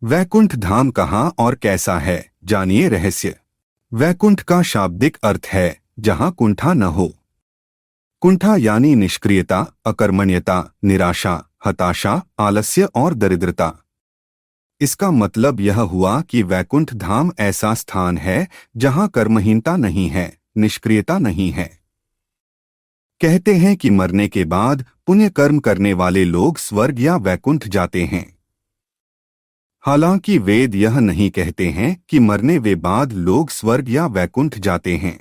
वैकुंठ धाम कहाँ और कैसा है, जानिए रहस्य। वैकुंठ का शाब्दिक अर्थ है जहाँ कुंठा न हो। कुंठा यानी निष्क्रियता, अकर्मण्यता, निराशा, हताशा, आलस्य और दरिद्रता। इसका मतलब यह हुआ कि वैकुंठ धाम ऐसा स्थान है जहाँ कर्महीनता नहीं है, निष्क्रियता नहीं है। कहते हैं कि मरने के बाद पुण्य कर्म करने वाले लोग स्वर्ग या वैकुंठ जाते हैं। हालांकि वेद यह नहीं कहते हैं कि मरने के बाद लोग स्वर्ग या वैकुंठ जाते हैं।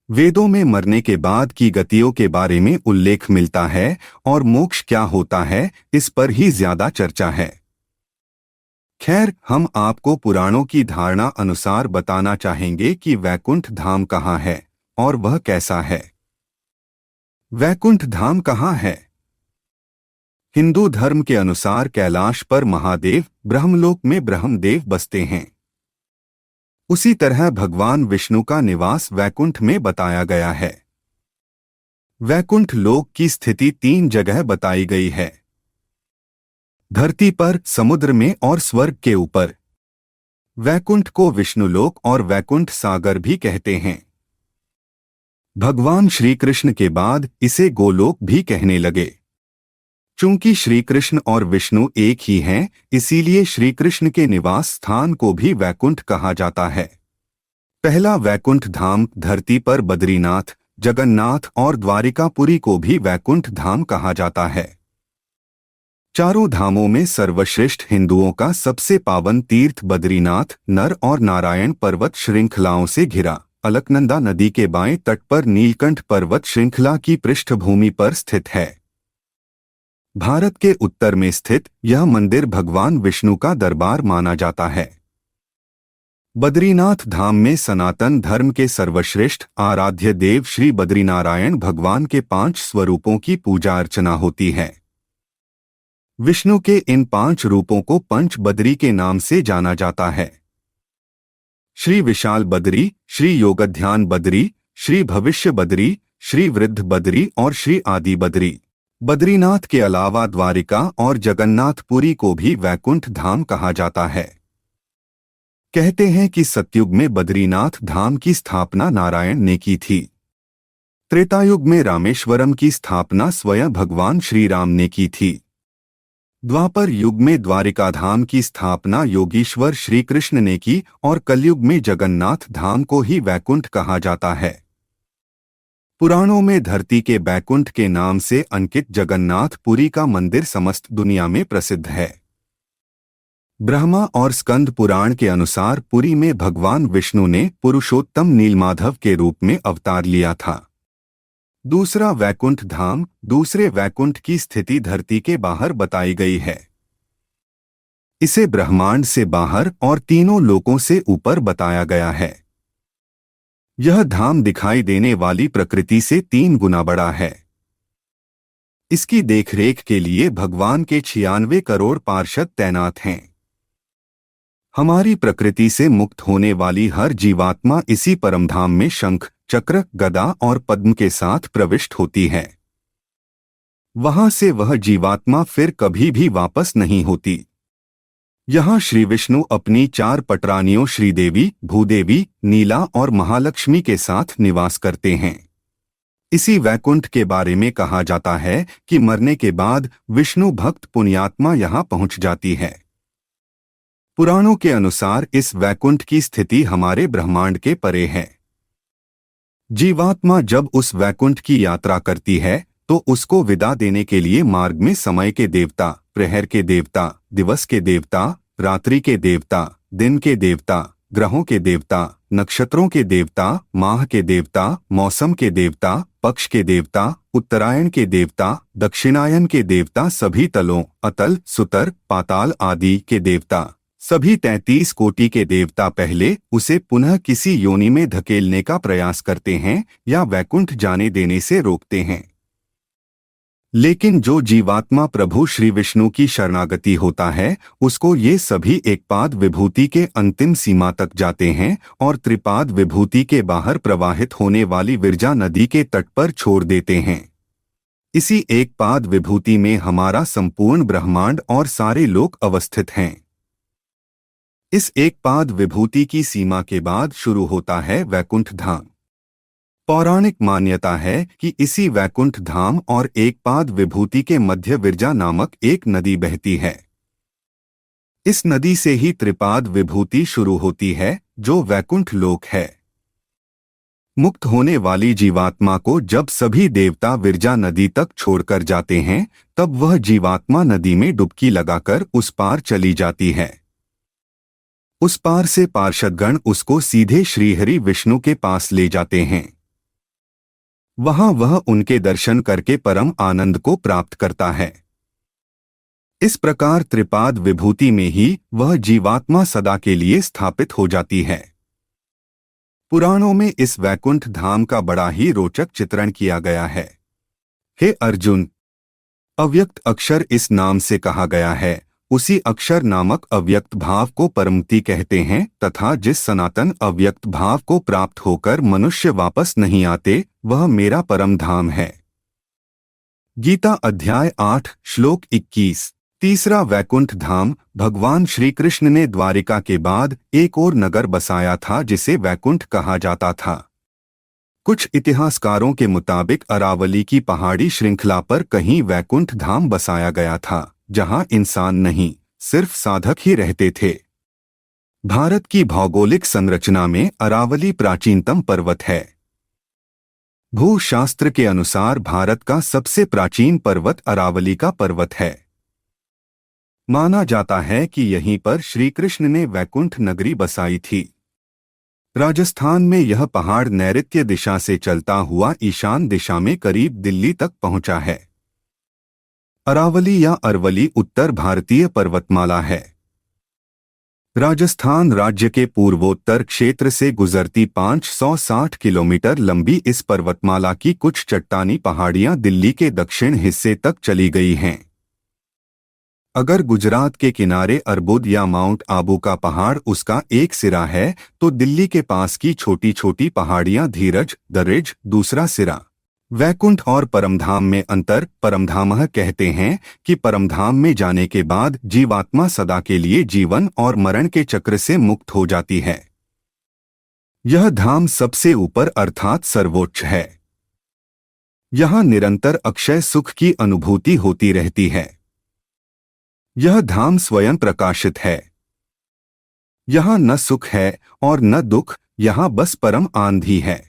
वेदों में मरने के बाद की गतियों के बारे में उल्लेख मिलता है और मोक्ष क्या होता है इस पर ही ज्यादा चर्चा है। खैर, हम आपको पुराणों की धारणा अनुसार बताना चाहेंगे कि वैकुंठ धाम कहाँ है और वह कैसा है। वैकुंठ धाम कहाँ है? हिंदू धर्म के अनुसार कैलाश पर महादेव ब्रह्मलोक में ब्रह्मदेव बसते हैं। उसी तरह भगवान विष्णु का निवास वैकुंठ में बताया गया है। वैकुंठ लोक की स्थिति 3 जगह बताई गई है: धरती पर, समुद्र में और स्वर्ग के ऊपर। वैकुंठ को विष्णुलोक और वैकुंठ सागर भी कहते हैं। भगवान श्री कृष्ण के बाद इसे गोलोक भी कहने लगे। चूंकि श्री कृष्ण और विष्णु एक ही हैं, इसीलिए श्री कृष्ण के निवास स्थान को भी वैकुंठ कहा जाता है। पहला वैकुंठ धाम धरती पर बद्रीनाथ, जगन्नाथ और द्वारिकापुरी को भी वैकुंठ धाम कहा जाता है। चारों धामों में सर्वश्रेष्ठ हिंदुओं का सबसे पावन तीर्थ बद्रीनाथ नर और नारायण पर्वत श्रृंखलाओं से घिरा अलकनंदा नदी के बाएं तट पर नीलकंठ पर्वत श्रृंखला की पृष्ठभूमि पर स्थित है। भारत के उत्तर में स्थित यह मंदिर भगवान विष्णु का दरबार माना जाता है। बद्रीनाथ धाम में सनातन धर्म के सर्वश्रेष्ठ आराध्य देव श्री बद्रीनारायण भगवान के 5 स्वरूपों की पूजा अर्चना होती है। विष्णु के इन 5 रूपों को पंच बद्री के नाम से जाना जाता है: श्री विशाल बद्री, श्री योगध्यान बद्री, श्री भविष्य बद्री, श्री वृद्ध बद्री और श्री आदि बद्री। बद्रीनाथ के अलावा द्वारिका और जगन्नाथपुरी को भी वैकुंठ धाम कहा जाता है। कहते हैं कि सतयुग में बद्रीनाथ धाम की स्थापना नारायण ने की थी। त्रेतायुग में रामेश्वरम की स्थापना स्वयं भगवान श्री राम ने की थी। द्वापर युग में द्वारिका धाम की स्थापना योगीश्वर श्री कृष्ण ने की और कलयुग में जगन्नाथ धाम को ही वैकुंठ कहा जाता है। पुराणों में धरती के बैकुंठ के नाम से अंकित जगन्नाथपुरी का मंदिर समस्त दुनिया में प्रसिद्ध है। ब्रह्मा और स्कंद पुराण के अनुसार पुरी में भगवान विष्णु ने पुरुषोत्तम नीलमाधव के रूप में अवतार लिया था। दूसरा वैकुंठ धाम दूसरे वैकुंठ की स्थिति धरती के बाहर बताई गई है। इसे ब्रह्मांड से बाहर और तीनों लोकों से ऊपर बताया गया है। यह धाम दिखाई देने वाली प्रकृति से 3 गुना बड़ा है। इसकी देखरेख के लिए भगवान के 96 करोड़ पार्षद तैनात हैं। हमारी प्रकृति से मुक्त होने वाली हर जीवात्मा इसी परमधाम में शंख, चक्र, गदा और पद्म के साथ प्रविष्ट होती है। वहां से वह जीवात्मा फिर कभी भी वापस नहीं होती। यहाँ श्री विष्णु अपनी 4 पटरानियों श्रीदेवी, भूदेवी, नीला और महालक्ष्मी के साथ निवास करते हैं। इसी वैकुंठ के बारे में कहा जाता है कि मरने के बाद विष्णु भक्त पुण्यात्मा यहाँ पहुँच जाती है। पुराणों के अनुसार इस वैकुंठ की स्थिति हमारे ब्रह्मांड के परे है। जीवात्मा जब उस वैकुंठ की यात्रा करती है तो उसको विदा देने के लिए मार्ग में समय के देवता, प्रहर के देवता, दिवस के देवता, रात्रि के देवता, दिन के देवता, ग्रहों के देवता, नक्षत्रों के देवता, माह के देवता, मौसम के देवता, पक्ष के देवता, उत्तरायण के देवता, दक्षिणायन के देवता, सभी तलों अतल, सुतर, पाताल आदि के देवता, सभी 33 कोटि के देवता पहले उसे पुनः किसी योनि में धकेलने का प्रयास करते हैं या वैकुंठ जाने देने से रोकते हैं। लेकिन जो जीवात्मा प्रभु श्री विष्णु की शरणागति होता है उसको ये सभी एकपाद विभूति के अंतिम सीमा तक जाते हैं और त्रिपाद विभूति के बाहर प्रवाहित होने वाली विरजा नदी के तट पर छोड़ देते हैं। इसी एकपाद विभूति में हमारा संपूर्ण ब्रह्मांड और सारे लोक अवस्थित हैं। इस एक पाद विभूति की सीमा के बाद शुरू होता है वैकुंठ धाम। पौराणिक मान्यता है कि इसी वैकुंठ धाम और एक पाद विभूति के मध्य विरजा नामक एक नदी बहती है। इस नदी से ही त्रिपाद विभूति शुरू होती है, जो वैकुंठ लोक है। मुक्त होने वाली जीवात्मा को जब सभी देवता विरजा नदी तक छोड़कर जाते हैं, तब वह जीवात्मा नदी में डुबकी लगाकर उस पार चली जाती है। उस पार से पार्षदगण उसको सीधे श्रीहरि विष्णु के पास ले जाते हैं। वहां वह उनके दर्शन करके परम आनंद को प्राप्त करता है। इस प्रकार त्रिपाद विभूति में ही वह जीवात्मा सदा के लिए स्थापित हो जाती है। पुराणों में इस वैकुंठ धाम का बड़ा ही रोचक चित्रण किया गया है। हे अर्जुन, अव्यक्त अक्षर इस नाम से कहा गया है। उसी अक्षर नामक अव्यक्त भाव को परमति कहते हैं तथा जिस सनातन अव्यक्त भाव को प्राप्त होकर मनुष्य वापस नहीं आते, वह मेरा परम धाम है। गीता अध्याय 8 श्लोक 21। तीसरा वैकुंठ धाम। भगवान श्री कृष्ण ने द्वारिका के बाद एक और नगर बसाया था जिसे वैकुंठ कहा जाता था। कुछ इतिहासकारों के मुताबिक अरावली की पहाड़ी श्रृंखला पर कहीं वैकुंठ धाम बसाया गया था, जहां इंसान नहीं, सिर्फ साधक ही रहते थे। भारत की भौगोलिक संरचना में अरावली प्राचीनतम पर्वत है। भूशास्त्र के अनुसार भारत का सबसे प्राचीन पर्वत अरावली का पर्वत है। माना जाता है कि यहीं पर श्री कृष्ण ने वैकुंठ नगरी बसाई थी। राजस्थान में यह पहाड़ नैऋत्य दिशा से चलता हुआ ईशान दिशा में करीब दिल्ली तक पहुंचा है। अरावली या अरवली उत्तर भारतीय पर्वतमाला है। राजस्थान राज्य के पूर्वोत्तर क्षेत्र से गुजरती 560 किलोमीटर लंबी इस पर्वतमाला की कुछ चट्टानी पहाड़ियां दिल्ली के दक्षिण हिस्से तक चली गई हैं। अगर गुजरात के किनारे अर्बुद या माउंट आबू का पहाड़ उसका एक सिरा है, तो दिल्ली के पास की छोटी छोटी पहाड़ियां धीरज, दरिज दूसरा सिरा। वैकुंठ और परमधाम में अंतर। परमधामः कहते हैं कि परमधाम में जाने के बाद जीवात्मा सदा के लिए जीवन और मरण के चक्र से मुक्त हो जाती है। यह धाम सबसे ऊपर अर्थात सर्वोच्च है। यहां निरंतर अक्षय सुख की अनुभूति होती रहती है। यह धाम स्वयं प्रकाशित है। यहाँ न सुख है और न दुख, यहाँ बस परम आनंद ही है।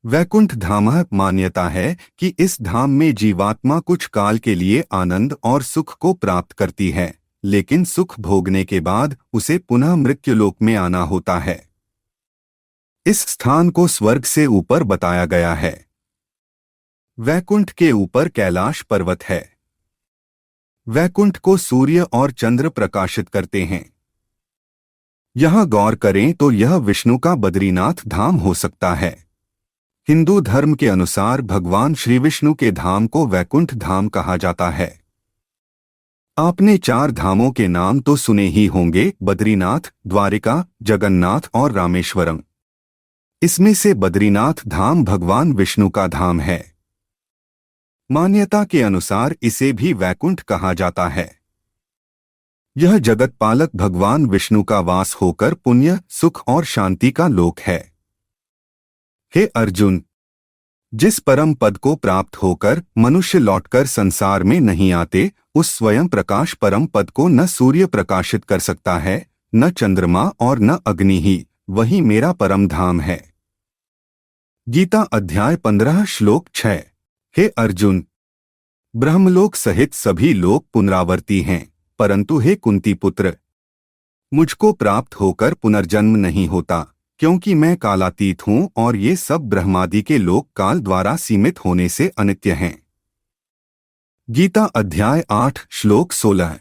वैकुंठ धामः मान्यता है कि इस धाम में जीवात्मा कुछ काल के लिए आनंद और सुख को प्राप्त करती है, लेकिन सुख भोगने के बाद उसे पुनः मृत्युलोक में आना होता है। इस स्थान को स्वर्ग से ऊपर बताया गया है। वैकुंठ के ऊपर कैलाश पर्वत है। वैकुंठ को सूर्य और चंद्र प्रकाशित करते हैं। यहां गौर करें तो यह विष्णु का बद्रीनाथ धाम हो सकता है। हिंदू धर्म के अनुसार भगवान श्री विष्णु के धाम को वैकुंठ धाम कहा जाता है। आपने 4 धामों के नाम तो सुने ही होंगे, बद्रीनाथ, द्वारिका, जगन्नाथ और रामेश्वरम। इसमें से बद्रीनाथ धाम भगवान विष्णु का धाम है। मान्यता के अनुसार इसे भी वैकुंठ कहा जाता है। यह जगत पालक भगवान विष्णु का वास होकर पुण्य, सुख और शांति का लोक है। हे अर्जुन, जिस परम पद को प्राप्त होकर मनुष्य लौटकर संसार में नहीं आते, उस स्वयं प्रकाश परम पद को न सूर्य प्रकाशित कर सकता है, न चंद्रमा और न अग्नि ही, वही मेरा परम धाम है। गीता अध्याय 15 श्लोक 6। हे अर्जुन, ब्रह्मलोक सहित सभी लोक पुनरावर्ती हैं, परंतु हे कुंती पुत्र, मुझको प्राप्त होकर पुनर्जन्म नहीं होता, क्योंकि मैं कालातीत हूँ और ये सब ब्रह्मादि के लोक काल द्वारा सीमित होने से अनित्य हैं। गीता अध्याय 8 श्लोक 16।